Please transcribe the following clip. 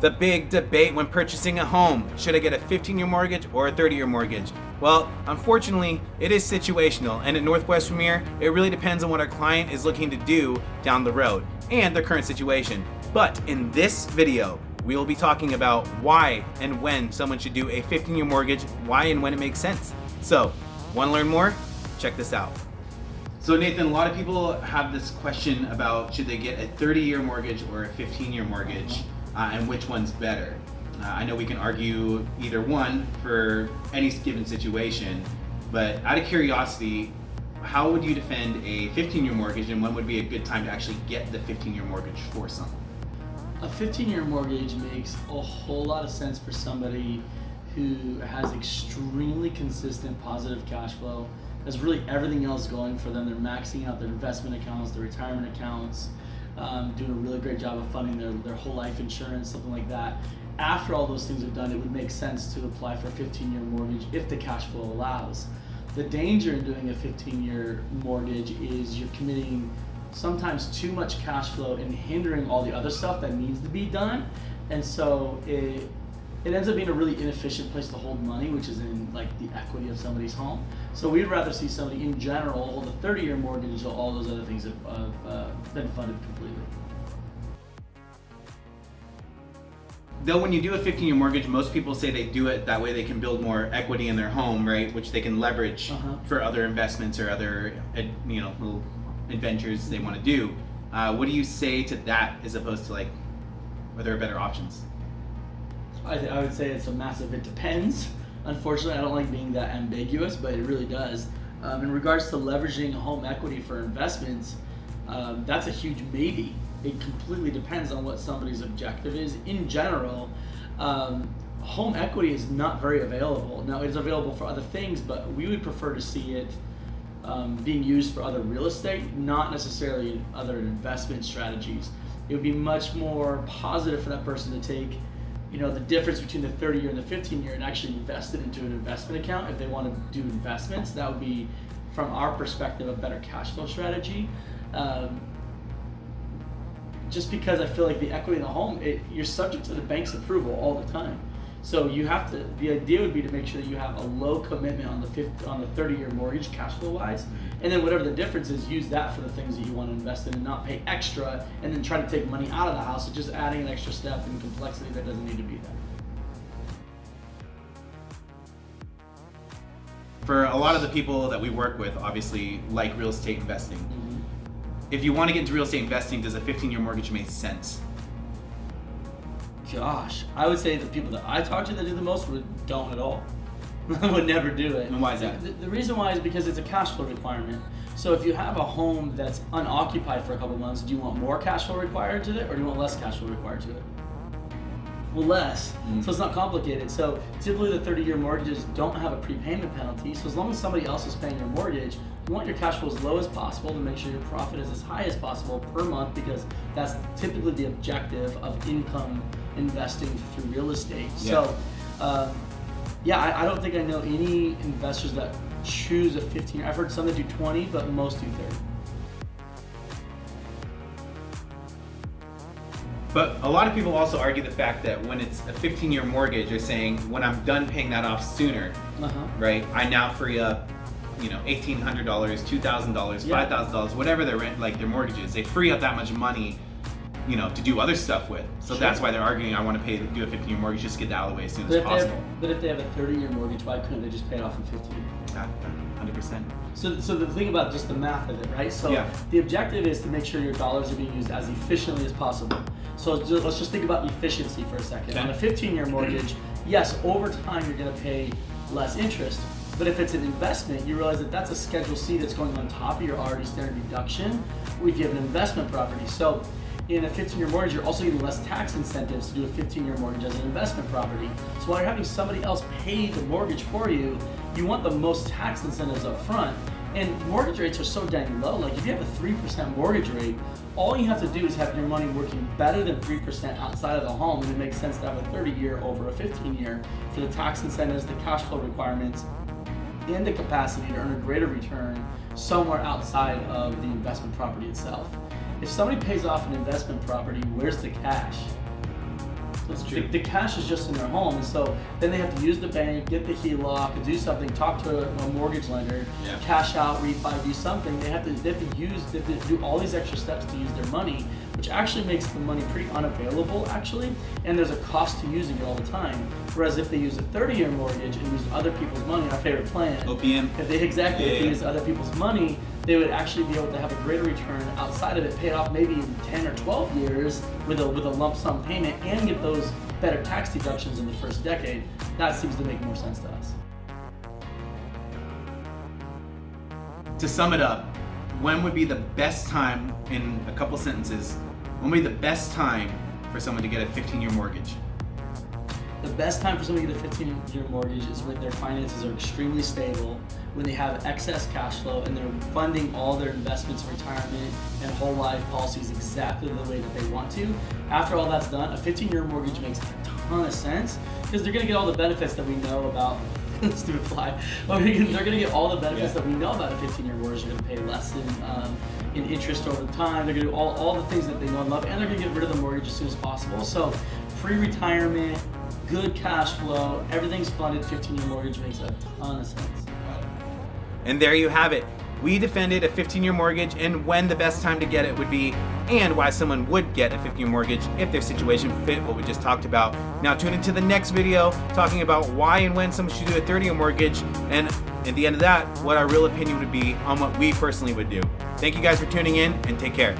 The big debate when purchasing a home. Should I get a 15-year mortgage or a 30-year mortgage? Well, unfortunately, it is situational, and at Northwest Premier, it really depends on what our client is looking to do down the road and their current situation. But in this video, we will be talking about why and when someone should do a 15-year mortgage, why and when it makes sense. So, want to learn more? Check this out. So Nathan, a lot of people have this question about should they get a 30-year mortgage or a 15-year mortgage, and which one's better. I know we can argue either one for any given situation, but out of curiosity, how would you defend a 15-year mortgage, and when would be a good time to actually get the 15-year mortgage for someone? A 15-year mortgage makes a whole lot of sense for somebody who has extremely consistent positive cash flow, has really everything else going for them. They're maxing out their investment accounts, their retirement accounts, doing a really great job of funding their whole life insurance, something like that. After all those things are done, it would make sense to apply for a 15-year mortgage if the cash flow allows. The danger in doing a 15-year mortgage is you're committing sometimes too much cash flow and hindering all the other stuff that needs to be done. And so it ends up being a really inefficient place to hold money, which is in like the equity of somebody's home. So we'd rather see somebody in general hold a 30-year mortgage until all those other things have been funded completely. Though when you do a 15-year mortgage, most people say they do it that way they can build more equity in their home, right? Which they can leverage for other investments or other, little adventures they want to do. What do you say to that as opposed to are there better options? I would say it's a massive, it depends. Unfortunately, I don't like being that ambiguous, but it really does. In regards to leveraging home equity for investments, that's a huge maybe. It completely depends on what somebody's objective is. In general, home equity is not very available. Now, it's available for other things, but we would prefer to see it being used for other real estate, not necessarily in other investment strategies. It would be much more positive for that person to take the difference between the 30-year and the 15-year and actually invest it into an investment account if they want to do investments. That would be, from our perspective, a better cash flow strategy. Just because I feel like the equity in the home, you're subject to the bank's approval all the time. So the idea would be to make sure that you have a low commitment on the 30-year mortgage cash flow wise, and then whatever the difference is, use that for the things that you want to invest in and not pay extra and then try to take money out of the house. It's just adding an extra step in complexity that doesn't need to be there. For a lot of the people that we work with, obviously, like real estate investing. If you want to get into real estate investing, does a 15-year mortgage make sense? Gosh, I would say the people that I talk to that do the most don't at all. Would never do it. And why is that? The reason why is because it's a cash flow requirement. So if you have a home that's unoccupied for a couple months, do you want more cash flow required to it, or do you want less cash flow required to it? Well, less. So it's not complicated. So typically the 30-year mortgages don't have a prepayment penalty. So as long as somebody else is paying your mortgage, you want your cash flow as low as possible to make sure your profit is as high as possible per month, because that's typically the objective of income investing through real estate. Yeah. So, I don't think I know any investors that choose a 15-year. I've heard some that do 20, but most do 30. But a lot of people also argue the fact that when it's a 15-year mortgage, they're saying when I'm done paying that off sooner, right? I now free up, $1,800, $2,000, $5,000, whatever their rent, their mortgage is. They free up that much money, to do other stuff with. So that's why they're arguing I want to do a 15-year mortgage, just get that out of the way as soon as possible. But if they have a 30-year mortgage, why couldn't they just pay it off in 15? 100%. So the thing about just the math of it, right? So the objective is to make sure your dollars are being used as efficiently as possible. So let's just think about efficiency for a second. Okay. On a 15-year mortgage, yes, over time you're going to pay less interest. But if it's an investment, you realize that that's a Schedule C that's going on top of your already standard deduction if you have an investment property. So in a 15-year mortgage, you're also getting less tax incentives to do a 15-year mortgage as an investment property. So while you're having somebody else pay the mortgage for you, you want the most tax incentives up front. And mortgage rates are so dang low. Like if you have a 3% mortgage rate, all you have to do is have your money working better than 3% outside of the home, and it makes sense to have a 30-year over a 15-year for the tax incentives, the cash flow requirements, and the capacity to earn a greater return somewhere outside of the investment property itself. If somebody pays off an investment property, where's the cash? That's true. The cash is just in their home, and so then they have to use the bank, get the HELOC, do something, talk to a mortgage lender, cash out, refi, do something. They have to do all these extra steps to use their money, which actually makes the money pretty unavailable, actually, and there's a cost to using it all the time. Whereas if they use a 30-year mortgage and use other people's money, our favorite plan, OPM. if they use other people's money, they would actually be able to have a greater return outside of it, pay it off maybe in 10 or 12 years with a lump sum payment, and get those better tax deductions in the first decade. That seems to make more sense to us. To sum it up, when would be the best time, in a couple sentences, when would be the best time for someone to get a 15-year mortgage? The best time for somebody to get a 15-year mortgage is when their finances are extremely stable, when they have excess cash flow, and they're funding all their investments, retirement, and whole life policies exactly the way that they want to. After all that's done, a 15-year mortgage makes a ton of sense because they're going to get all the benefits that we know about. Stupid fly. They're going to get all the benefits that we know about a 15-year mortgage. They're going to pay less in interest over time. They're going to do all the things that they know and love, and they're going to get rid of the mortgage as soon as possible. So, pre-retirement, good cash flow, everything's funded. 15-year mortgage makes a ton of sense. And there you have it. We defended a 15-year mortgage and when the best time to get it would be, and why someone would get a 15-year mortgage if their situation fit what we just talked about. Now tune into the next video talking about why and when someone should do a 30-year mortgage, and at the end of that, what our real opinion would be on what we personally would do. Thank you guys for tuning in, and take care.